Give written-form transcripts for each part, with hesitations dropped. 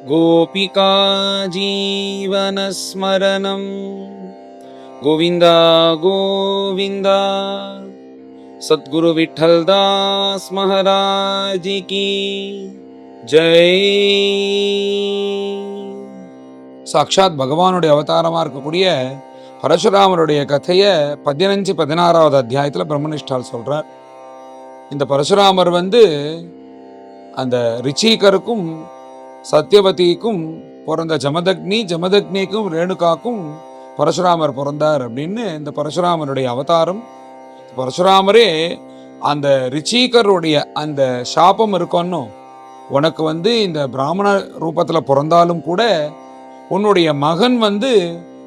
गोपिका जीवनस्मरणं गोविन्द गोविन्द। सद्गुरु विठ्ठलदास महाराज की जय। சாட்சாத் பகவானுடைய அவதாரமாக இருக்கக்கூடிய பரசுராமருடைய கதையை 15-16வது அத்தியாயத்தில் பிரம்மனிஷ்டால் சொல்றார். இந்த பரசுராமர் அந்த ரிச்சிகருக்கும் சத்யவதிக்கும் பிறந்த ஜமதக்னிக்கும் ரேணுகாக்கும் பரசுராமர் பிறந்தார் அப்படின்னு இந்த பரசுராமருடைய அவதாரம். பரசுராமரே அந்த ரிச்சிகருடைய அந்த சாபம் இருக்கணும், உனக்கு இந்த பிராமண ரூபத்தில் பிறந்தாலும் கூட உன்னுடைய மகன்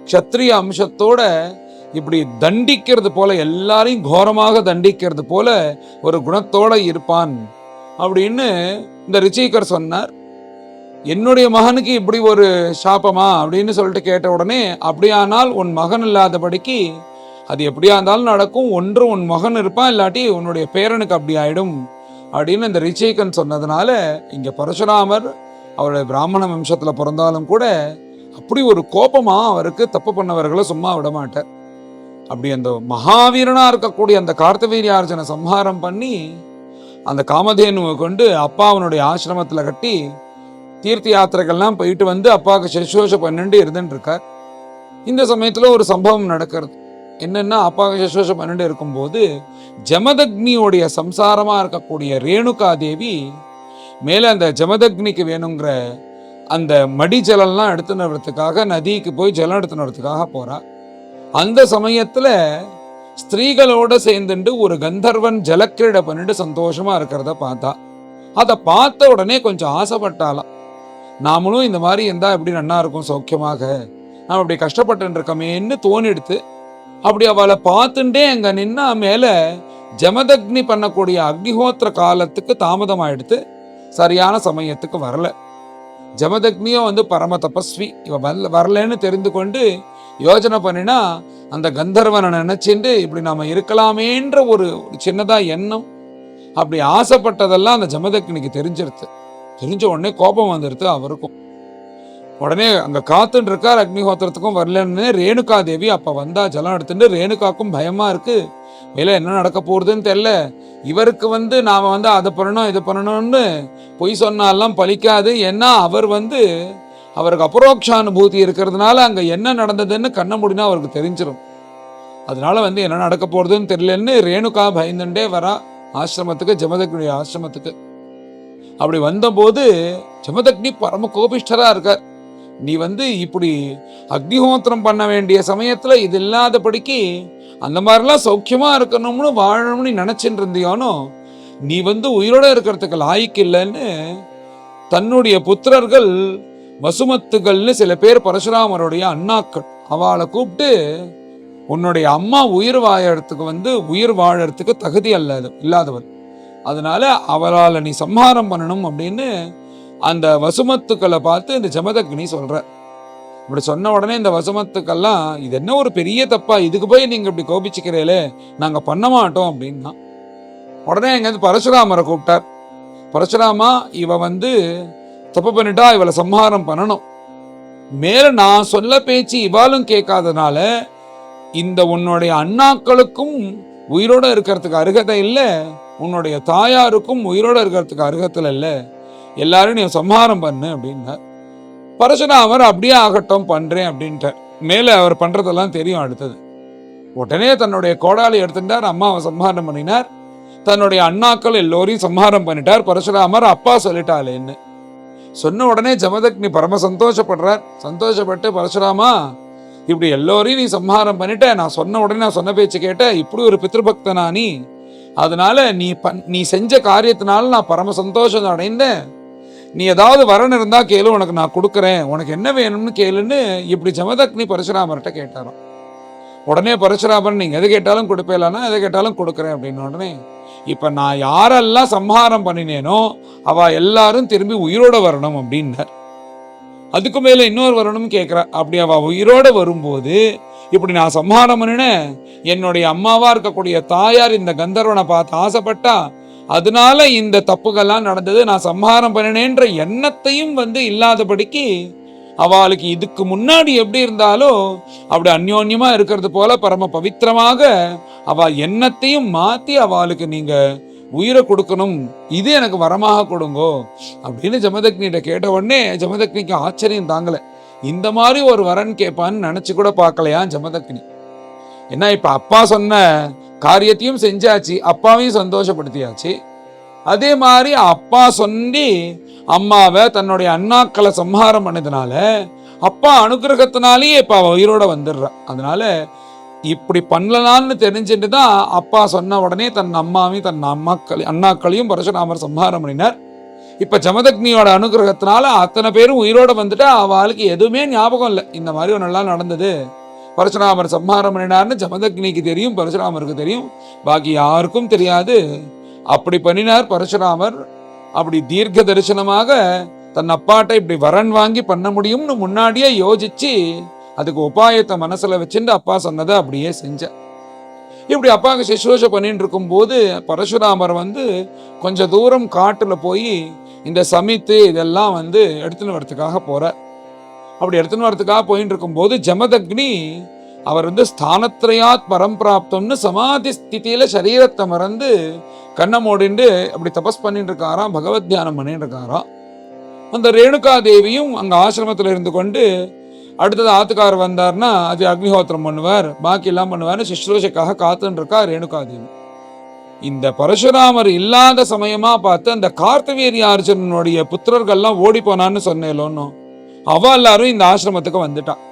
க்ஷத்ரிய அம்சத்தோட இப்படி தண்டிக்கிறது போல, எல்லாரையும் கோரமாக தண்டிக்கிறது போல ஒரு குணத்தோட இருப்பான் அப்படின்னு இந்த ரிச்சிகர் சொன்னார். என்னுடைய மகனுக்கு இப்படி ஒரு சாபமா அப்படின்னு சொல்லிட்டு கேட்ட உடனே, அப்படியானால் உன் மகன் இல்லாதபடிக்கு அது எப்படியா இருந்தாலும் நடக்கும், ஒன்று உன் மகன் இருப்பான், இல்லாட்டி உன்னுடைய பேரனுக்கு அப்படி ஆயிடும் அப்படின்னு இந்த ரிச்சிகன் சொன்னதுனால இங்க பரசுராமர் அவருடைய பிராமண வம்சத்துல பிறந்தாலும் கூட அப்படி ஒரு கோபமா அவருக்கு தப்பு பண்ணவர்களை சும்மா விட மாட்டார். அப்படி அந்த மகாவீரனா இருக்கக்கூடிய அந்த கார்த்தவீரியார்ஜுன சம்ஹாரம் பண்ணி அந்த காமதேனுவை கொண்டு அப்பா அவனுடைய ஆசிரமத்துல கட்டி தீர்த்த யாத்திரைகள்லாம் போயிட்டு அப்பாவுக்கு சசுஷோஷ பண்ணிட்டு இருந்துட்டு இருக்கார். இந்த சமயத்துல ஒரு சம்பவம் நடக்கிறது. என்னன்னா, அப்பாவுக்கு சசுஷோஷ பண்ணிட்டு இருக்கும்போது ஜமதக்னியோடைய சம்சாரமா இருக்கக்கூடிய ரேணுகா தேவி மேல அந்த ஜமதக்னிக்கு வேணுங்கிற அந்த மடி ஜலம்லாம் எடுத்துன்னு வரதுக்காக நதிக்கு போய் ஜலம் எடுத்துன்னு வரதுக்காக போறா. அந்த சமயத்துல ஸ்திரீகளோட சேர்ந்துட்டு ஒரு கந்தர்வன் ஜலக்கிரீடை பண்ணிட்டு சந்தோஷமா இருக்கிறத பார்த்தா. அதை பார்த்த உடனே கொஞ்சம் ஆசைப்பட்டாலாம், நாமளும் இந்த மாதிரி இருந்தா எப்படி நன்னா இருக்கும், சௌக்கியமாக நாம் அப்படி கஷ்டப்பட்டு இருக்கமேன்னு தோணிடுத்து. அப்படி அவளை பார்த்துட்டே அங்க நின்னா மேல ஜமதக்னி பண்ணக்கூடிய அக்னிஹோத்திர காலத்துக்கு தாமதம் ஆயிடுத்து, சரியான சமயத்துக்கு வரல. ஜமதக்னியும் பரம தபஸ்வி, இவ வரலன்னு தெரிந்து கொண்டு யோஜனை பண்ணினா அந்த கந்தர்வனை நினைச்சுட்டு இப்படி நாம இருக்கலாமேன்ற ஒரு சின்னதா எண்ணம், அப்படி ஆசைப்பட்டதெல்லாம் அந்த ஜமதக்னிக்கு தெரிஞ்சிருது. தெரிஞ்ச உடனே கோபம் வந்துடுது அவருக்கும். உடனே அங்க காத்துட்டு இருக்கார், அக்னிஹோத்திரத்துக்கும் வரலன்னு. ரேணுகா தேவி அப்ப வந்தா ஜலம் எடுத்துட்டு. ரேணுகாக்கும் பயமா இருக்கு, மேல என்ன நடக்க போறதுன்னு தெரியல. இவருக்கு நாம அதை பண்ணணும் இதை பண்ணணும்னு பொய் சொன்னாலாம் பலிக்காது. ஏன்னா அவர் அவருக்கு அபரோக்ஷானுபூதி இருக்கிறதுனால அங்க என்ன நடந்ததுன்னு கண்ண முடினா அவருக்கு தெரிஞ்சிடும். அதனால என்ன நடக்க போறதுன்னு தெரியலன்னு ரேணுகா பயந்துட்டே வரா ஆசிரமத்துக்கு, ஜமதக்னியுடைய ஆசிரமத்துக்கு. அப்படி வந்தபோது ஜமதக்னி பரம கோபிஷ்டரா இருக்கார். நீ இப்படி அக்னிஹோத்திரம் பண்ண வேண்டிய சமயத்துல இது இல்லாதபடிக்கு அந்த மாதிரிலாம் சௌக்கியமா இருக்கணும்னு வாழணும்னு நினைச்சுட்டு இருந்தியானோ, நீ உயிரோட இருக்கிறதுக்கு லாய்க்கு இல்லைன்னு தன்னுடைய புத்திரர்கள் வசுமத்துகள்னு சில பேர் பரசுராமருடைய அண்ணாக்கள், அவளை கூப்பிட்டு உன்னுடைய அம்மா உயிர் வாழறதுக்கு தகுதி இல்லாதவள், அதனால அவளால் நீ சம்ஹாரம் பண்ணணும் அப்படின்னு அந்த வசுமத்துக்களை பார்த்து இந்த ஜமதக்னி சொல்ற. இப்படி சொன்ன உடனே இந்த வசுமத்துக்கள்லாம், இது என்ன ஒரு பெரிய தப்பா, இதுக்கு போய் நீங்க இப்படி கோபிச்சுக்கிறீங்களே, நாங்க பண்ண மாட்டோம் அப்படின்னா. உடனே எங்க பரசுராமரை கூப்பிட்டார். பரசுராமா, இவ தப்பு பண்ணிட்டா, இவளை சம்ஹாரம் பண்ணணும். மேல நான் சொல்ல பேச்சு இவாளும் கேட்காதனால இந்த உன்னுடைய அண்ணாக்களுக்கும் உயிரோட இருக்கிறதுக்கு அருகதை இல்லை, உன்னுடைய தாயாருக்கும் உயிரோட இருக்கிறதுக்கு அருகத்தில் இல்லை, எல்லாரும் நீ சம்ஹாரம் பண்ணு அப்படின்னார். பரசுராமர் அப்படியே ஆகட்டும் பண்றேன் அப்படின்ட்டார். மேல அவர் பண்றதெல்லாம் தெரியும். அடுத்தது உடனே தன்னுடைய கோடாலி எடுத்துட்டார், அம்மாவை சம்ஹாரம் பண்ணினார். தன்னுடைய அண்ணாக்கள் எல்லோரையும் சம்ஹாரம் பண்ணிட்டார். பரசுராமர் அப்பா சொல்லிட்டாளேன்னு சொன்ன உடனே ஜமதக்னி பரம சந்தோஷப்படுறார். சந்தோஷப்பட்டு, பரசுராமா இப்படி எல்லோரையும் நீ சம்ஹாரம் பண்ணிட்ட, நான் சொன்ன உடனே நான் சொன்ன பேச்சு கேட்ட, இப்படி ஒரு பித்ருபக்தனா நீ, அதனால நீ செஞ்ச காரியத்தினால நான் பரம சந்தோஷம் அடைந்தேன். நீ ஏதாவது வரணும் இருந்தா கேளு, உனக்கு நான் கொடுக்குறேன், உனக்கு என்ன வேணும்னு கேளுன்னு இப்படி ஜமதக்னி பரசுராமர்கிட்ட கேட்டாராம். உடனே பரசுராமர், நீங்க எது கேட்டாலும் கொடுப்பேலானா, எதை கேட்டாலும் கொடுக்குறேன் அப்படின்னு. உடனே இப்ப நான் யாரெல்லாம் சம்ஹாரம் பண்ணினேனோ அவ எல்லாரும் திரும்பி உயிரோட வரணும் அப்படின்னார். அதுக்கு மேல இன்னொரு வரணும் கேட்கிறா. அப்படி அவ உயிரோட வரும்போது இப்படி நான் சம்ஹாரம் பண்ணினேன், என்னுடைய அம்மாவா இருக்கக்கூடிய தாயார் இந்த கந்தர்வனை பார்த்து ஆசைப்பட்டா, அதனால இந்த தப்புகள்லாம் நடந்தது, நான் சம்ஹாரம் பண்ணினேன்ற எண்ணத்தையும் இல்லாதபடிக்கு அவளுக்கு இதுக்கு முன்னாடி எப்படி இருந்தாலோ அப்படி அந்யோன்யமா இருக்கிறது போல பரம பவித்திரமாக அவ எண்ணத்தையும் மாத்தி அவளுக்கு நீங்க உயிரை கொடுக்கணும், இது எனக்கு வரமாக கொடுங்கோ அப்படின்னு ஜமதக்னிகிட்ட கேட்ட உடனே ஜமதக்னிக்கு ஆச்சரியம் தாங்கல. இந்த மாதிரி ஒரு வரன் கேட்பான்னு நினைச்சு கூட பார்க்கலையா ஜமதக்னி. ஏன்னா இப்ப அப்பா சொன்ன காரியத்தையும் செஞ்சாச்சு, அப்பாவையும் சந்தோஷப்படுத்தியாச்சு. அதே மாதிரி அப்பா சொல்லி அம்மாவை தன்னுடைய அண்ணாக்களை சம்ஹாரம் பண்ணதுனால அப்பா அனுகிரகத்தினாலேயே இப்ப அவ உயிரோட வந்துடுறா. அதனால இப்படி பண்ணலான்னு தெரிஞ்சுட்டு தான் அப்பா சொன்ன உடனே தன் அம்மாவையும் தன் அண்ணாக்களையும் பரசுராமர் சம்ஹாரம் பண்ணினார். இப்ப ஜமதக்னியோட அனுகிரகத்தினால அத்தனை பேரும் உயிரோட வந்துட்டா அவளுக்கு எதுவுமே ஞாபகம் இல்லை, இந்த மாதிரி ஒன்னெல்லாம் நடந்தது, பரசுராமர் சம்ஹாரம் பண்ணினார்னு ஜமதக்னிக்கு தெரியும், பரசுராமருக்கு தெரியும், பாக்கி யாருக்கும் தெரியாது. அப்படி பண்ணினார் பரசுராமர். அப்படி தீர்க்க தரிசனமாக தன் அப்பாட்ட இப்படி வரன் வாங்கி பண்ண முடியும்னு முன்னாடியே யோசிச்சு அதுக்கு உபாயத்தை மனசுல வச்சுட்டு அப்பா சொன்னதை அப்படியே செஞ்ச. இப்படி அப்பாவுக்கு சுஷ்ரூஷை பண்ணிட்டு இருக்கும் போது பரசுராமர் கொஞ்சம் தூரம் காட்டுல போய் இந்த சமித்து இதெல்லாம் எடுத்துன்னு வரத்துக்காக போறார். அப்படி எடுத்துன்னு வரத்துக்காக போயிட்டு இருக்கும் போது ஜமதக்னி அவர் ஸ்தானத்ரயாத் பரம்பிராப்தம்னு சமாதி ஸ்திதியில சரீரத்தை மறந்து கண்ணை மூடிண்டு அப்படி தபஸ் பண்ணிட்டு இருக்காராம், பகவத் தியானம் பண்ணிட்டு இருக்காராம். அந்த ரேணுகா தேவியும் அங்க ஆசிரமத்தில் இருந்து கொண்டு அடுத்தது ஆத்துக்கார் வந்தார்னா அது அக்னிஹோத்திரம் பண்ணுவார், பாக்கி எல்லாம் பண்ணுவார்னு சுஷ்ரூஷைக்காக காத்துன்னு இருக்கா ரேணுகா தேவி. இந்த பரசுராமர் இல்லாத சமயமா பார்த்து அந்த கார்த்தவீர்யார்ஜுனனுடைய புத்திரர்கள்லாம் ஓடி போனான்னு சொன்னேலோன்னு அவ எல்லாரும் இந்த ஆசிரமத்துக்கு வந்துட்டான்.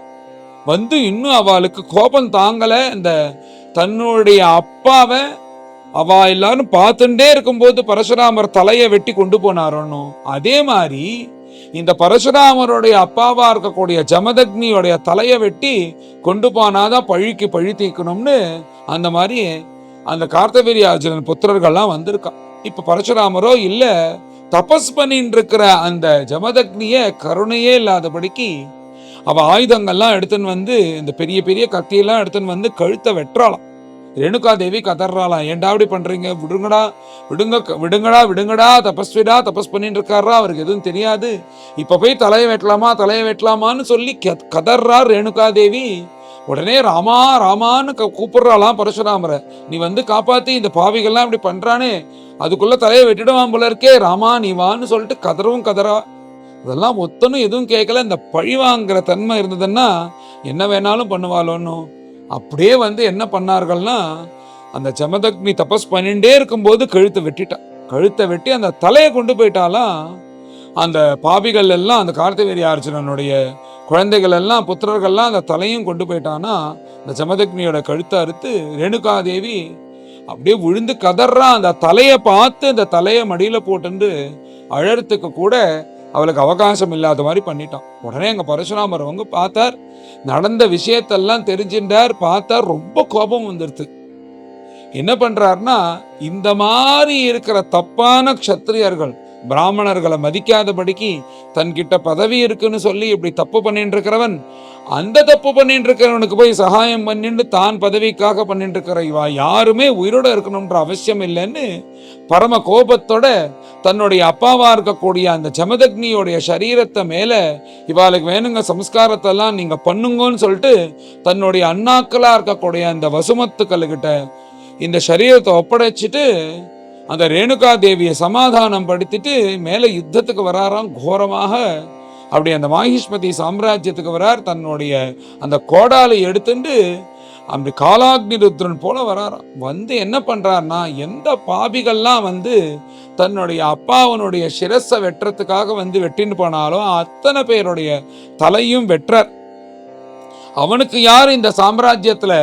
இன்னும் அவளுக்கு கோபம் தாங்கல. இந்த தன்னுடைய அப்பாவை அவ எல்லாரும் பார்த்துட்டே இருக்கும்போது பரசுராமர் தலையை வெட்டி கொண்டு போனாரோன்னு, அதே மாதிரி இந்த பரசுராமருடைய அப்பாவா இருக்கக்கூடிய ஜமதக்னியோடைய தலையை வெட்டி கொண்டு போனாதான் பழிக்கு பழி தீக்கணும்னு அந்த மாதிரி அந்த கார்த்தவீர்யார்ஜுனன் புத்திரர்கள்லாம் வந்திருக்கான். இப்ப பரசுராமரோ இல்ல, தபஸ் பண்ணிட்டு இருக்கிற அந்த ஜமதக்னிய கருணையே இல்லாதபடிக்கு அவ ஆயுதங்கள்லாம் எடுத்துன்னு இந்த பெரிய பெரிய கத்தியெல்லாம் எடுத்துன்னு கழுத்தை வெட்டுறாளாம். ரேணுகா தேவி கதறாளாம், ஏண்டா அப்படி பண்றீங்க, விடுங்கடா விடுங்கடா விடுங்கடா, தபஸ்விடா தபஸ் பண்ணிட்டு இருக்காரா, அவருக்கு எதுவும் தெரியாது, இப்ப போய் தலையை வெட்டலாமான்னு சொல்லி கதறார் ரேணுகா தேவி. உடனே ராமா ராமான்னு கூப்பிடுறாளாம் பரசுராமரை, நீ காப்பாத்தி இந்த பாவிகள்லாம் இப்படி பண்றானே, அதுக்குள்ள தலையை வெட்டிடுவான் போல இருக்கே, ராமா நீ வான்னு சொல்லிட்டு கதறவும் கதறா. அதெல்லாம் ஒத்தனும் எதுவும் கேட்கல. இந்த பழி வாங்குற தன்மை இருந்ததுன்னா என்ன வேணாலும் பண்ணுவாளோன்னு அப்படியே என்ன பண்ணார்கள்னா அந்த ஜமதக்னி தபஸ் பண்ணிட்டே இருக்கும்போது கழுத்தை வெட்டி அந்த தலையை கொண்டு போயிட்டாலாம். அந்த பாபிகள் எல்லாம் அந்த கார்த்தவீர்யார்ஜுனனுடைய குழந்தைகள் எல்லாம் புத்திரர்கள்லாம் அந்த தலையும் கொண்டு போயிட்டானா அந்த ஜமதக்னியோட கழுத்தை அறுத்து ரேணுகா தேவி அப்படியே விழுந்து கதறா. அந்த தலையை பார்த்து அந்த தலையை மடியில போட்டு அழறதுக்கு கூட அவளுக்கு அவகாசம் இல்லாத மாதிரி பண்ணிட்டான். உடனே அங்க பரசுராமர் பார்த்தார், நடந்த விஷயத்தெல்லாம் தெரிஞ்சின்றார், பார்த்தார், ரொம்ப கோபம் வந்துருது. என்ன பண்றாருன்னா இந்த மாதிரி இருக்கிற தப்பான க்ஷத்திரியர்கள் பிராமணர்களை மதிக்காதபடிக்கு தன்கிட்ட பதவி இருக்குன்னு சொல்லி இப்படி தப்பு பண்ணிட்டு இருக்கிறவன் அந்த தப்பு பண்ணிட்டு இருக்கிறவனுக்கு போய் சகாயம் பண்ணிட்டு தான் பதவிக்காக பண்ணிட்டு இருக்கிற இவா யாருமே உயிரோட இருக்கணும்ன்ற அவசியம் இல்லைன்னு பரம கோபத்தோட தன்னுடைய அப்பாவா இருக்கக்கூடிய அந்த ஜமதக்னியோடைய சரீரத்தை மேல இவாளுக்கு வேணுங்க சம்ஸ்காரத்தை எல்லாம் நீங்க பண்ணுங்கன்னு சொல்லிட்டு தன்னுடைய அண்ணாக்களா இருக்கக்கூடிய அந்த வசுமத்துக்களுக்கிட்ட இந்த சரீரத்தை ஒப்படைச்சிட்டு அந்த ரேணுகா தேவியை சமாதானம் படுத்திட்டு மேல யுத்தத்துக்கு வராராம். கோரமாக அப்படி அந்த மாஹிஷ்மதி சாம்ராஜ்யத்துக்கு வரார். தன்னுடைய அந்த கோடாலை எடுத்துட்டு அப்படி காலாக்னி ருத்ரன் போல வராராம். என்ன பண்றாருன்னா எந்த பாபிகள்லாம் தன்னுடைய அப்பாவனுடைய சிரஸை வெட்டுறதுக்காக வெட்டின்னு போனாலும் அத்தனை பேருடைய தலையும் வெட்டுறார். அவனுக்கு யார் இந்த சாம்ராஜ்யத்துல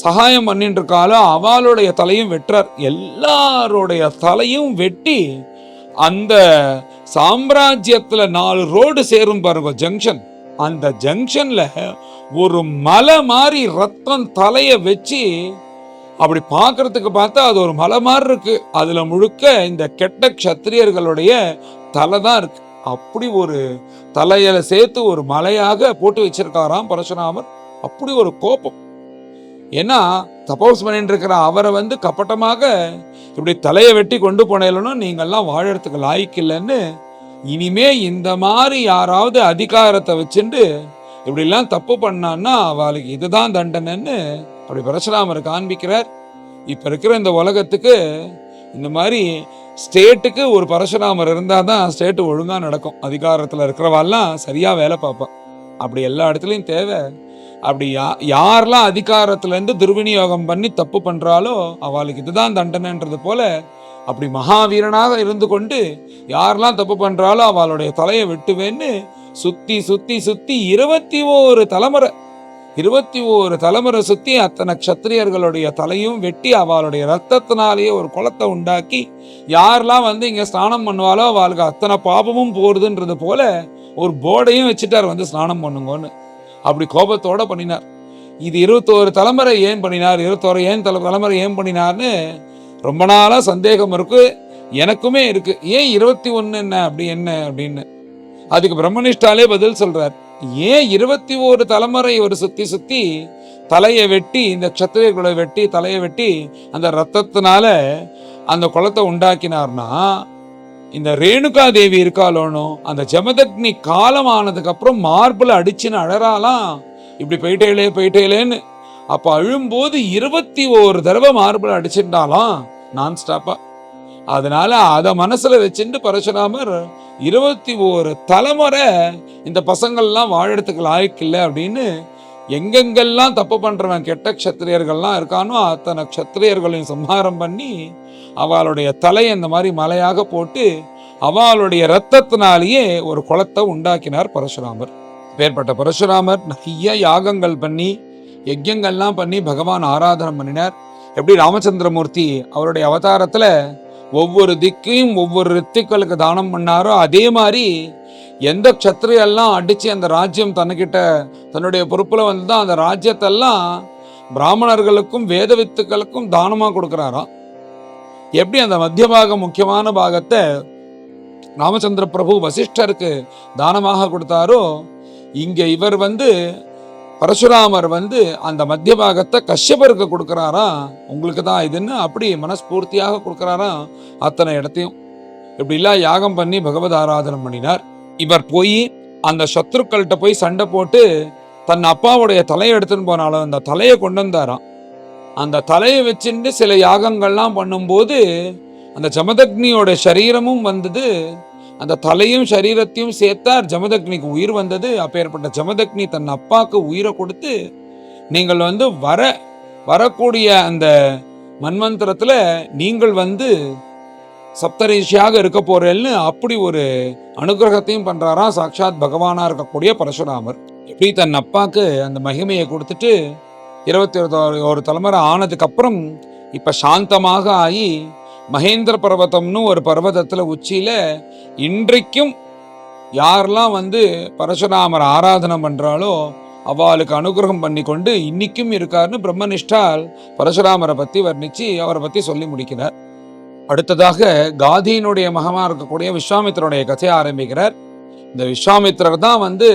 சகாயம் பண்ணிட்டு இருக்காளோ அவளுடைய தலையும் வெட்டுறார். எல்லாருடைய தலையும் வெட்டி அந்த சாம்ராஜ்யத்துல 4 ரோடு சேரும் பாருங்க, ஜங்ஷன். அந்த ஜங்ஷன்ல ஒரு மலை மாதிரி ரத்தம் தலைய வச்சு அப்படி பார்க்கறதுக்கு பார்த்தா அது ஒரு மலை மாதிரி இருக்கு. அதுல முழுக்க இந்த கெட்ட க்ஷத்திரியர்களுடைய தலை தான் இருக்கு. அப்படி ஒரு தலையில சேர்த்து ஒரு மலையாக போட்டு வச்சிருக்காராம் பரசுராமர். அப்படி ஒரு கோபம். ஏன்னா தபோஸ் பண்ணிட்டு இருக்கிற அவரை வந்து கப்பட்டமாக இப்படி தலையை வெட்டி கொண்டு போனேன்னு நீங்கள்லாம் வாழறதுக்கு லாய்க்கில்லைன்னு, இனிமே இந்த மாதிரி யாராவது அதிகாரத்தை வச்சுட்டு இப்படிலாம் தப்பு பண்ணான்னா அவளுக்கு இதுதான் தண்டனைன்னு அப்படி பரசுராமர் காண்பிக்கிறார். இப்ப இருக்கிற இந்த உலகத்துக்கு இந்த மாதிரி ஸ்டேட்டுக்கு ஒரு பரசுராமர் இருந்தால் தான் ஸ்டேட்டு ஒழுங்கா நடக்கும். அதிகாரத்தில் இருக்கிறவாள்லாம் சரியா வேலை பார்ப்பான். அப்படி எல்லா இடத்துலையும் தேவை. அப்படி யாரெல்லாம் அதிகாரத்திலேருந்து துர்விநியோகம் பண்ணி தப்பு பண்றாலோ அவளுக்கு இதுதான் தண்டனைன்றது போல, அப்படி மகாவீரனாக இருந்து கொண்டு யாரெல்லாம் தப்பு பண்றாலோ அவளுடைய தலையை வெட்டுவேன்னு சுத்தி சுத்தி சுத்தி 21 தலைமுறை 21 தலைமுறை சுத்தி அத்தனை க்ஷத்திரியர்களுடைய தலையும் வெட்டி அவளுடைய ரத்தத்தினாலேயே ஒரு குளத்தை உண்டாக்கி யாரெல்லாம் வந்து இங்க ஸ்நானம் பண்ணுவாலோ அவளுக்கு அத்தனை பாபமும் போறதுன்றது போல ஒரு போர்டையும் வச்சுட்டார், வந்து ஸ்நானம் பண்ணுங்கன்னு. அப்படி கோபத்தோட பண்ணினார். இது 21 தலைமுறை ஏன் பண்ணினார், 21 தலைமுறை ஏன் பண்ணினார்னு ரொம்ப நாளா சந்தேகம் இருக்கு, எனக்குமே இருக்கு. ஏன் 21 என்ன அப்படி என்ன அப்படின்னு. அதுக்கு பிரம்மனிஷ்டாலே பதில் சொல்றார். ஏன் 21 தலைமுறை ஒரு சுத்தி சுத்தி தலையை வெட்டி, இந்த க்ஷத்திரியர்களை வெட்டி தலையை வெட்டி அந்த ரத்தத்தினால அந்த குளத்தை உண்டாக்கினார்னா, இந்த ரேணுகா தேவி இருக்காளோனோ அந்த ஜமதக்னி காலமானதுக்கு அப்புறம் மார்பிள் அடிச்சுன்னு அழறாலாம், இப்படி போயிட்டேலேன்னு. அப்ப அழும்போது 21 தடவை மார்பிள் அடிச்சுட்டாலாம் நான் ஸ்டாப்பா. அதனால அதை மனசுல வச்சுட்டு பரசுராமர் 21 தலைமுறை இந்த பசங்கள்லாம் வாழறதுக்கு லாய்க்கில்லை அப்படின்னு எங்கெங்கெல்லாம் தப்பு பண்றவன் கெட்ட க்ஷத்திரியர்கள்லாம் இருக்கானோ அத்தனை க்ஷத்திரியர்களையும் சம்ஹாரம் பண்ணி அவளுடைய தலையை இந்த மாதிரி மலையாக போட்டு அவளுடைய ரத்தத்தினாலேயே ஒரு குளத்தை உண்டாக்கினார் பரசுராமர். பேர்பட்ட பரசுராமர் நிறைய யாகங்கள் பண்ணி யஜ்யங்கள்லாம் பண்ணி பகவான் ஆராதனை பண்ணினார். எப்படி ராமச்சந்திரமூர்த்தி அவருடைய அவதாரத்துல ஒவ்வொரு திக்கையும் ஒவ்வொரு ரித்துக்களுக்கு தானம் பண்ணாரோ அதே மாதிரி எந்த க்ஷத்திரியெல்லாம் அடிச்சு அந்த ராஜ்யம் தன்னுகிட்ட தன்னுடைய பொறுப்புல வந்து அந்த ராஜ்யத்தெல்லாம் பிராமணர்களுக்கும் வேத வித்துக்களுக்கும் தானமா கொடுக்கிறாராம். எப்படி அந்த மத்திய பாகம் முக்கியமான பாகத்தை ராமச்சந்திர பிரபு வசிஷ்டருக்கு தானமாக கொடுத்தாரோ, இங்க இவர் வந்து பரசுராமர் வந்து அந்த மத்திய பாகத்தை கஷ்யபருக்கு கொடுக்கிறாராம், உங்களுக்கு தான் இதுன்னு அப்படி மனஸ்பூர்த்தியாக கொடுக்கிறாராம். அத்தனை இடத்தையும் இப்படிலாம் யாகம் பண்ணி பகவத் ஆராதனை பண்ணினார். இவர் போய் அந்த சத்ருக்கள்கிட்ட போய் சண்டை போட்டு தன் அப்பாவுடைய தலையை எடுத்துன்னு போனாலும் அந்த தலையை கொண்டு வந்தாராம். அந்த தலையை வச்சுட்டு சில யாகங்கள்லாம் பண்ணும்போது அந்த ஜமதக்னியோட சரீரமும் வந்தது, அந்த தலையும் சரீரத்தையும் சேர்த்தார், ஜமதக்னிக்கு உயிர் வந்தது. அப்பேற்பட்ட ஜமதக்னி தன் அப்பாவுக்கு உயிரை கொடுத்து நீங்கள் வந்து வரக்கூடிய அந்த மன்வந்திரத்துல நீங்கள் வந்து சப்தரிஷியாக இருக்க போறேன்னு அப்படி ஒரு அனுகிரகத்தையும் பண்றாராம் சாட்சாத் பகவானா இருக்கக்கூடிய பரசுராமர். எப்படி தன் அப்பாக்கு அந்த மகிமையை கொடுத்துட்டு 21 தலைமுறை ஆனதுக்கு அப்புறம் இப்ப சாந்தமாக ஆகி மகேந்திர பர்வதம்னு ஒரு பர்வதத்துல உச்சியில இன்றைக்கும் யாரெல்லாம் வந்து பரசுராமர் ஆராதனை பண்றாளோ அவளுக்கு அனுகிரகம் பண்ணி கொண்டு இன்னைக்கும் இருக்காருன்னு பிரம்மனிஷ்டால் பரசுராமரை பத்தி வர்ணிச்சு அவரை பத்தி சொல்லி முடிக்கிறார். அடுத்ததாக காதியினுடைய மகமா இருக்கக்கூடிய விஸ்வாமித்திரனுடைய கதையை ஆரம்பிக்கிறார். இந்த விஸ்வாமித்திரர் தான் வந்து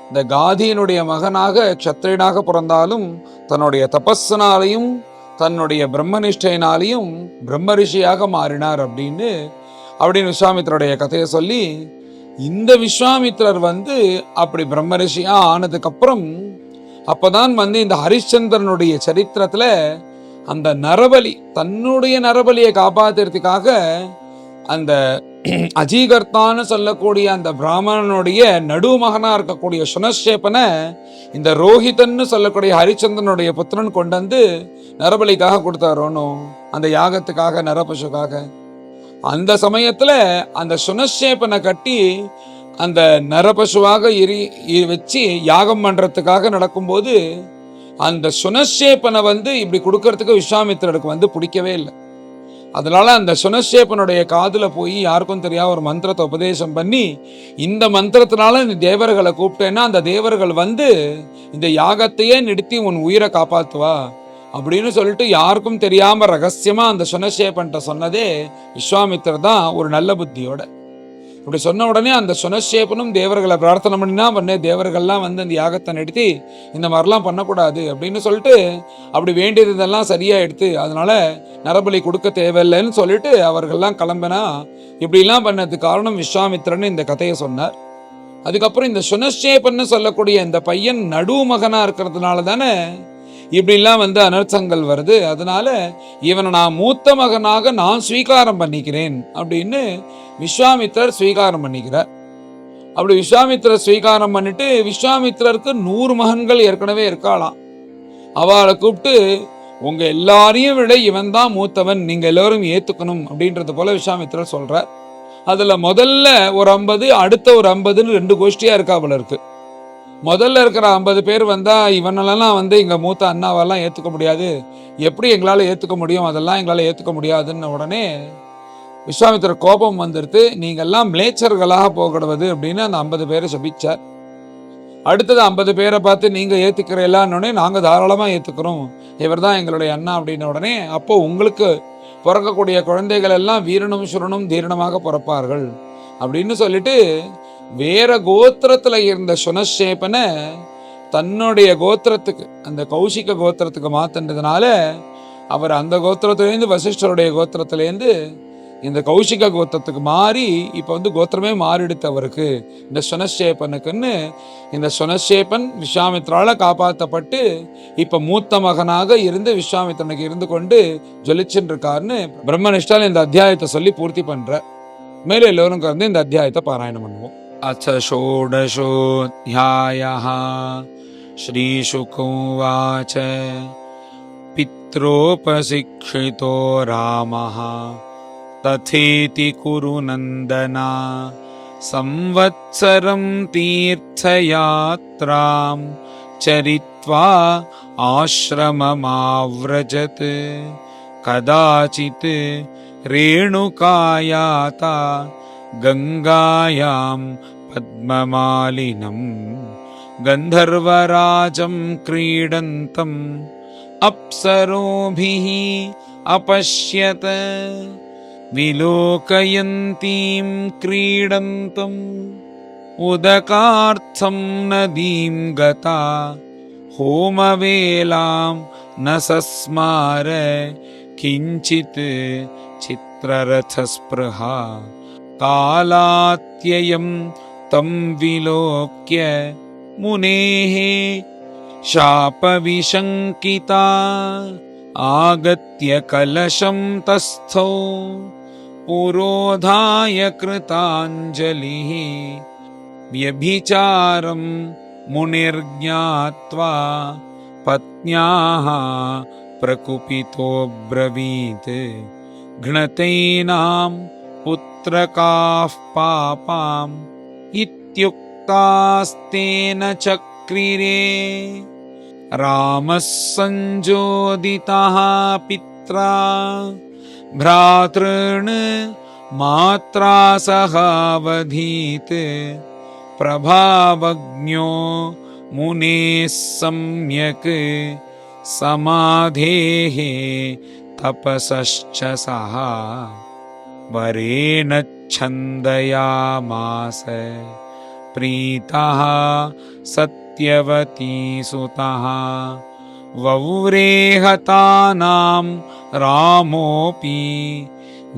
இந்த காதியினுடைய மகனாக க்ஷத்ரியனாக பிறந்தாலும் தன்னுடைய தபஸ்னாலையும் தன்னுடைய பிரம்மனிஷ்டையினாலையும் பிரம்ம ரிஷியாக மாறினார் அப்படின்னு விஸ்வாமித்திரருடைய கதையை சொல்லி, இந்த விஸ்வாமித்திரர் வந்து அப்படி பிரம்ம ரிஷியா ஆனதுக்கு அப்புறம் அப்பதான் வந்து இந்த ஹரிச்சந்திரனுடைய சரித்திரத்துல அந்த நரபலி தன்னுடைய நரபலியை காப்பாத்துறதுக்காக அந்த அஜீகர்த்தான்னு சொல்லக்கூடிய அந்த பிராமணனுடைய நடுமகனா இருக்கக்கூடிய சுனஷேப்பனை இந்த ரோஹிதன்னு சொல்லக்கூடிய ஹரிச்சந்திரனுடைய புத்திரன் கொண்டு வந்து நரபலிக்காக கொடுத்தாரோனோ அந்த யாகத்துக்காக நரபசுக்காக. அந்த சமயத்துல அந்த சுனஷேப்பனை கட்டி அந்த நரபசுவாக வச்சு யாகம் பண்றதுக்காக நடக்கும்போது அந்த சுனஷேப்பனை வந்து இப்படி கொடுக்கறதுக்கு விஸ்வாமித்திரருக்கு வந்து பிடிக்கவே இல்லை. அதனால அந்த சுனஷேப்பனுடைய காதுல போய் யாருக்கும் தெரியாத ஒரு மந்திரத்தை உபதேசம் பண்ணி, இந்த மந்திரத்தினால இந்த தேவர்களை கூப்பிட்டேன்னா அந்த தேவர்கள் வந்து இந்த யாகத்தையே நிறுத்தி உன் உயிரை காப்பாத்துவா அப்படின்னு சொல்லிட்டு யாருக்கும் தெரியாம ரகசியமா அந்த சுனஷேப்பன்ட்ட சொன்னதே விஸ்வாமித்திரர் தான் ஒரு நல்ல புத்தியோட. இப்படி சொன்ன உடனே அந்த சுனஷேபனும் தேவர்களை பிரார்த்தனை பண்ணினா உடனே தேவர்கள்லாம் வந்து அந்த யாகத்தை நடத்தி இந்த மாதிரிலாம் பண்ணக்கூடாது அப்படின்னு சொல்லிட்டு அப்படி வேண்டியது இதெல்லாம் சரியா எடுத்து அதனால நரபலி கொடுக்க தேவையில்லைன்னு சொல்லிட்டு அவர்கள்லாம் கிளம்பினா இப்படிலாம் பண்ணதுக்கு காரணம் விஸ்வாமித்திரன் இந்த கதையை சொன்னார். அதுக்கப்புறம் இந்த சுனஷேபன்னு சொல்லக்கூடிய இந்த பையன் நடுமகனா இருக்கிறதுனால தானே இப்படிலாம் வந்து அனர்த்தங்கள் வருது. அதனால இவனை நான் மூத்த மகனாக நான் ஸ்வீகாரம் பண்ணிக்கிறேன் அப்படின்னு விஸ்வாமித்திரர் ஸ்வீகாரம் பண்ணிக்கிறார். அப்படி விஸ்வாமித்திரர் ஸ்வீகாரம் பண்ணிட்டு விஸ்வாமித்திரருக்கு 100 மகன்கள் ஏற்கனவே இருக்காளாம். அவளை கூப்பிட்டு உங்க எல்லாரையும் விட இவன் தான் மூத்தவன், நீங்க எல்லாரும் ஏத்துக்கணும் அப்படின்றது போல விஸ்வாமித்திரர் சொல்றார். அதுல முதல்ல ஒரு 50 அடுத்த ஒரு 50ன்னு 2 கோஷ்டியா இருக்கா போல இருக்கு. முதல்ல இருக்கிற 50 பேர் வந்தா இவனெல்லாம் வந்து எங்க மூத்த அண்ணாவெல்லாம் ஏத்துக்க முடியாது, எப்படி எங்களால ஏத்துக்க முடியும், அதெல்லாம் எங்களால ஏத்துக்க முடியாதுன்னு உடனே விஸ்வாமித்திரர் கோபம் வந்துடுத்து, நீங்க எல்லாம் மிளேச்சர்களாக போகப்படுவது அப்படின்னு அந்த 50 பேரை சபிச்சார். அடுத்தது 50 பேரை பார்த்து நீங்க ஏத்துக்கிறீங்களான்னு நாங்க தாராளமா ஏத்துக்கிறோம், இவர் தான் எங்களுடைய அண்ணா அப்படின்ன உடனே அப்போ உங்களுக்கு பிறக்கக்கூடிய குழந்தைகள் எல்லாம் வீரனும் சுரனும் தீரணமாக பிறப்பார்கள் அப்படின்னு சொல்லிட்டு வேற கோத்திரத்துல இருந்த சுனஷேபனை தன்னுடைய கோத்திரத்துக்கு அந்த கௌசிக கோத்திரத்துக்கு மாத்தினதுனால அவர் அந்த கோத்திரத்திலேருந்து வசிஷ்டருடைய கோத்திரத்திலேருந்து இந்த கௌசிக கோத்திரத்துக்கு மாறி இப்ப வந்து கோத்திரமே மாறிடுத்து அவருக்கு இந்த சுனஷேபனுக்குன்னு. இந்த சுனஷேபன் விஸ்வாமித்ரால காப்பாற்றப்பட்டு இப்ப மூத்த மகனாக இருந்து விஸ்வாமித்திரனுக்கு இருந்து கொண்டு ஜொலிச்சுட்டு இருக்காருன்னு பிரம்மனிஷ்டால் இந்த அத்தியாயத்தை சொல்லி பூர்த்தி பண்ற. மேலும் எல்லோரும் கலந்து இந்த அத்தியாயத்தை பாராயணம் பண்ணுவோம். அச்ச ஷோடசோத்யாயः ஸ்ரீசுகோவாச பித்ரோபசிக்ஷிதோ ராமः ததேதி குரு நந்தனா சம்வத்சரம் தீர்த்தயாத்ராம் சரித்வா ஆஶ்ரமமாவ்ரஜத் கதாசித் ரேணுகாயாதா கங்காயாம் பத்மமாலினம் கந்தர்வராஜம் கிரீடந்தம் அப்சரோபிஹ அபஷ்யத் விலோகயந்தீம் கிரீடந்தம் உதகார்த்தம் நதீம் கதா ஹோமவேலாம் ந சஸ்மார கிஞ்சித் சித்ரரதஸ்ப்ருஹா காலாத்யயம் தம் விலோக்ய முனேஹ சாபவிசங்கிதா ஆகத்ய கலசம் தஸ்தோ புரோதாய கிருதாஞ்சலிஹ வியபிசாரம் முனிர்ஞாத்வா பத்ன்யாஹ பிரகுபிதோ ப்ரவீத் घ्नतैनां पुत्रकाः पापाम् इत्युक्तास्तेन चक्रिरे रामः संजोदितः पित्रा भ्रातॄन् मात्रा सहावधीत् प्रभावज्ञो मुनेः सम्यक् समाधेः तपसश्च सः वरेण छन्दयामास प्रीतः सत्यवती सुतः वव्रेहतानां रामोऽपि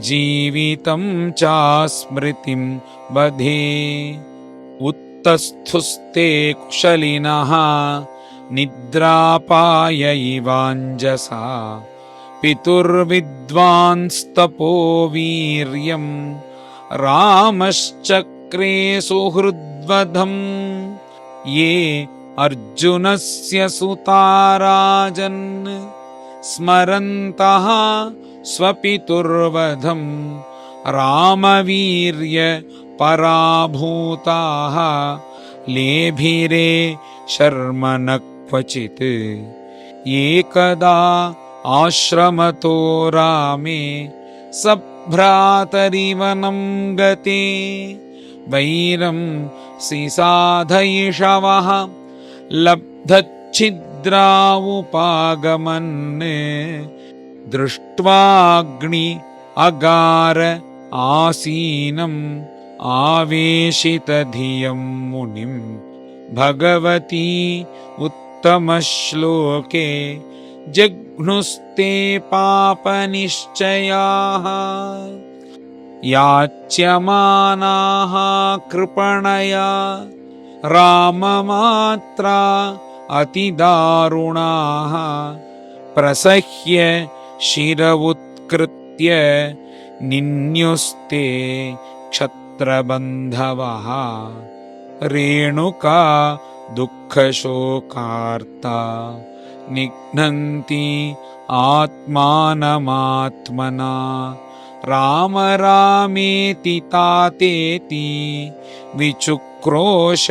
जीवितं चास्मृतिं बधे उत्तस्थुस्ते कुशलिनः निद्रापाय इवाञ्जसा पितुर्विद्वांस्तपो वीर्यं रामश्चक्रे सुहृद्वधं ये अर्जुनस्य सुता राजन् स्मरन्तः स्वपितुर्वधं रामवीर्य पराभूताः लेभिरे शर्म न क्वचित् एकदा आश्रमतो रामे सभ्रातरिवनं गते वैरं सिसाधयिषवः लब्धच्छिद्रावुपागमन् दृष्ट्वाग्नि अगार आसीनं आवेशितधियं मुनिं भगवती उत्तमश्लोके जघ्नुस्ते पापनिश्चयाः याच्यमानाः कृपणया राममात्रा अतिदारुणाः प्रसह्य शिर उत्कृत्य निन्युस्ते क्षत्रबन्धवः रेणुका दुःखशोकार्ता निघ्नन्ति आत्मानमात्मना राम रामेति तातेति विचुक्रोश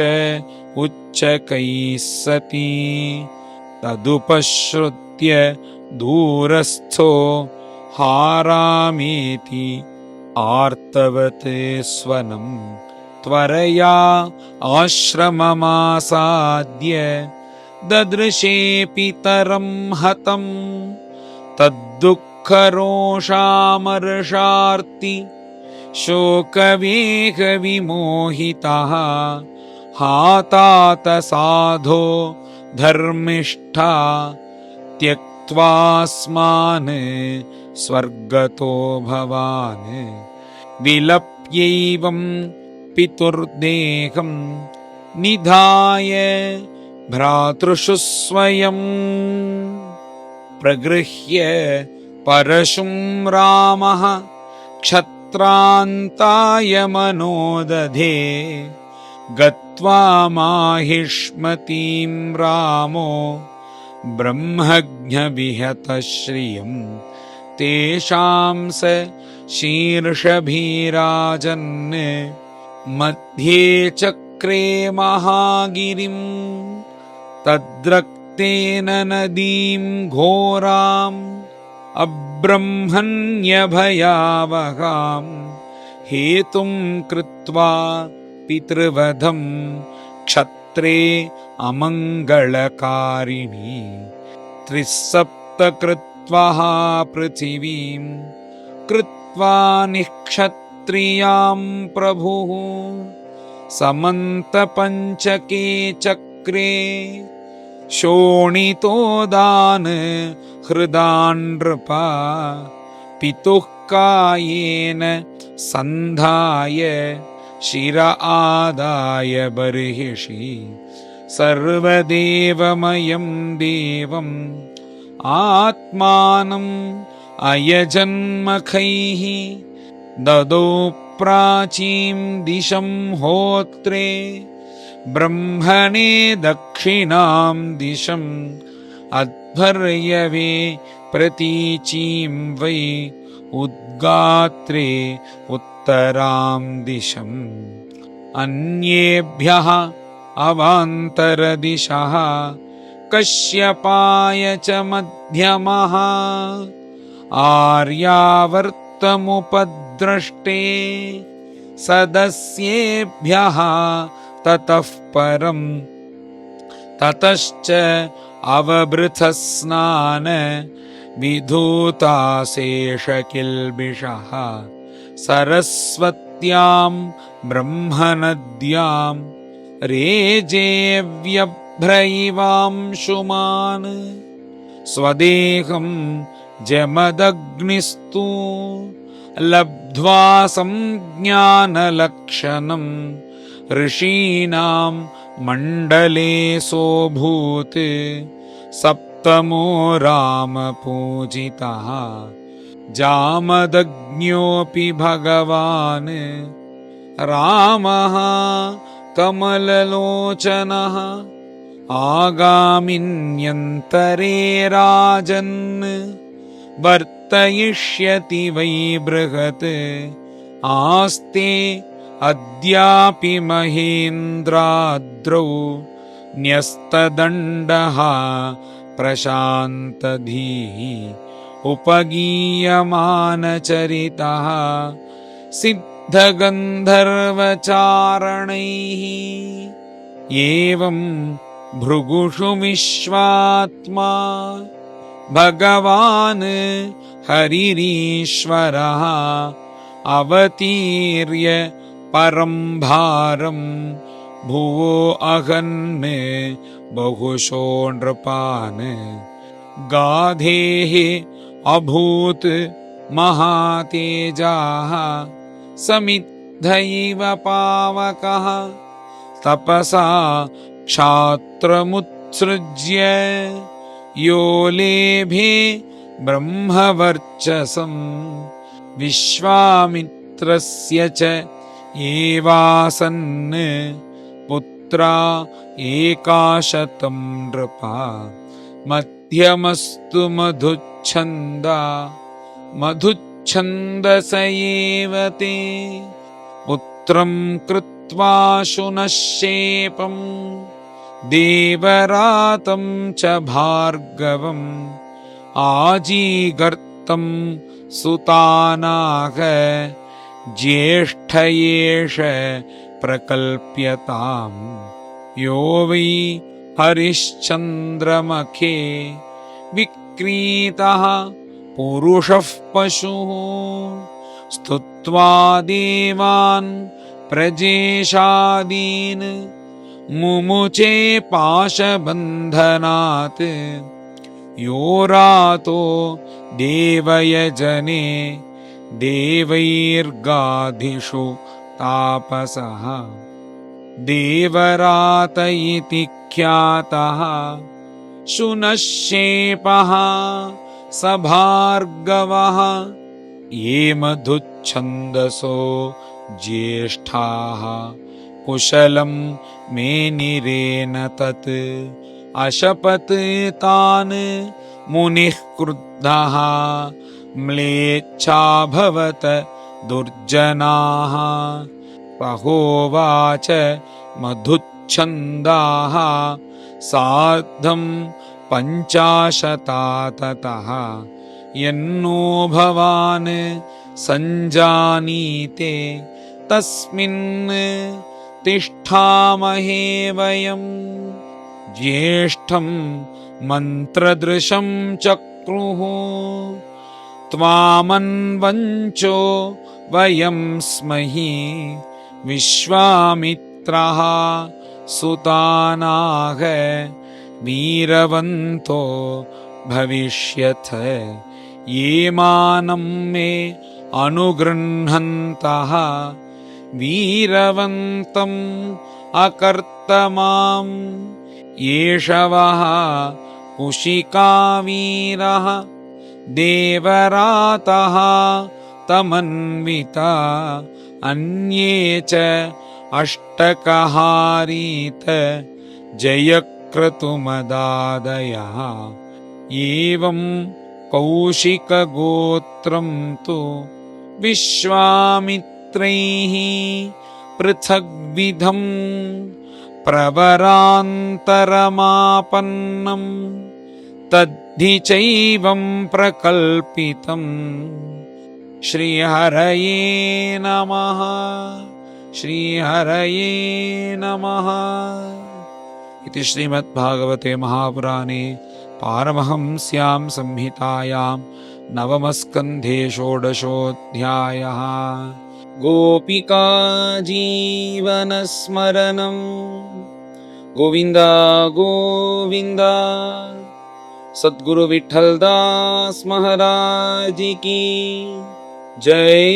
उच्चकैः सती तदुपश्रुत्य दूरस्थो हारामेति आर्तवत् स्वनं त्वरया आश्रममासाद्य ददृशे पितरं हतं तद्दुःखरोषामर्षार्ति शोकवेगविमोहितः हातात साधो धर्मिष्ठा त्यक्त्वास्मान् स्वर्गतो भवान् विलप्यैवं पितुर्देहं निधाय भ्रातृषु स्वयं प्रगृह्य परशुं रामः क्षत्रान्ताय मनोदधे गत्वा माहिष्मतीं रामो ब्रह्मज्ञविहतश्रियं तेषां स शीर्षभिराजन् मध्ये चक्रे महागिरिं तद्रक्तेन नदीं घोराम् अब्रह्मण्यभयावहां हेतुं कृत्वा पितृवधं क्षत्रे अमङ्गलकारिणी त्रिसप्तकृत्वा पृथिवीं कृत्वा निक्षत्रियां प्रभुः समन्तपञ्चके चक्रे शोणितोदान हृदानृपा पितुः कायेन सन्धाय शिर आदाय बर्हिषि सर्वदेवमयं देवम् आत्मानम् अयजन्मखैः ददौ प्राचीं दिशं होत्रे ब्रह्मणे दक्षिणां दिशम् अध्वर्यवे प्रतीचीं वै उद्गात्रे उत्तरां दिशम् अन्येभ्यः अवान्तरदिशः कश्यपाय च मध्यमः आर्यावर्तमुपद्रष्टे सदस्येभ्यः ततः परम् ततश्च अवभृतस्नान विधूताशेषकिल्बिषः सरस्वत्यां ब्रह्मनद्यां रेजेव्यभ्रैवांशुमान् स्वदेहं जमदग्निस्तु लब्ध्वा संज्ञानलक्षणम् ऋषीणां मण्डले सोऽभूत् सप्तमो रामपूजितः जामदग्न्योऽपि भगवान् रामः कमललोचनः आगामिन्यन्तरे राजन् वर्तयिष्यति वै बृहत् आस्ते अद्यापि महेन्द्राद्रौ न्यस्तदण्डः प्रशान्तधीः उपगीयमानचरितः सिद्धगन्धर्वचारणैः एवं भृगुषु विश्वात्मा भगवान् हरिरीश्वरः अवतीर्य परं भारं भुवो अहन्मे बहुशो नृपान् गाधेः अभूत् महातेजाः समिद्धैव पावकः तपसा क्षात्रमुत्सृज्य यो लेभे ब्रह्मवर्चसं विश्वामित्रस्य च एवासन् पुत्रा एकाशतं नृपा मध्यमस्तु मधुच्छन्दस एव ते पुत्रं कृत्वा शुनश्शेपं देवरातं च भार्गवम् आजीगर्तं सुतानाः ज्येष्ठ एष प्रकल्प्यताम् यो वै हरिश्चन्द्रमखे विक्रीतः पुरुषः पशुः स्तुत्वा देवान् प्रजेशादीन् मुमुचे पाशबन्धनात् यो रातो देवयजने देवैर्गाधिषु तापसः देवरात इति ख्यातः शुनश्शेपः स भार्गवः ये मधुच्छन्दसो ज्येष्ठाः कुशलं मेनिरेण तत् अशपत् तान् मुनिः क्रुद्धः म्लेच्छाभवत दुर्जनाः बहोवाच मधुच्छन्दाः सार्धं 50 ततः यन्नो भवान् सञ्जानीते तस्मिन् तिष्ठामहे वयम् ज्येष्ठं मन्त्रदृशं चक्रुः त्वामन्वञ्चो वयं स्महि विश्वामित्रः सुतानाः वीरवन्तो भविष्यथ ये मानं मे अनुगृह्णन्तः वीरवन्तम् अकर्तमाम् एषवः कुशिकावीरः देवरातः तमन्विता अन्ये च अष्टकहारीत जयक्रतुमदादयः एवं कौशिकगोत्रं तु विश्वामित्रैः पृथग्विधं प्रवरान्तरमापन्नं तद्धि चैवं प्रकल्पितम् श्रीहरये नमः श्रीहरये नमः इति श्रीमद्भागवते महापुराणे पारमहंस्यां संहितायां नवमस्कन्धे षोडशोऽध्यायः। गोपिका जीवनस्मरणं गोविन्द गोविन्द। सद्गुरु विठ्ठलदास महाराज की जय।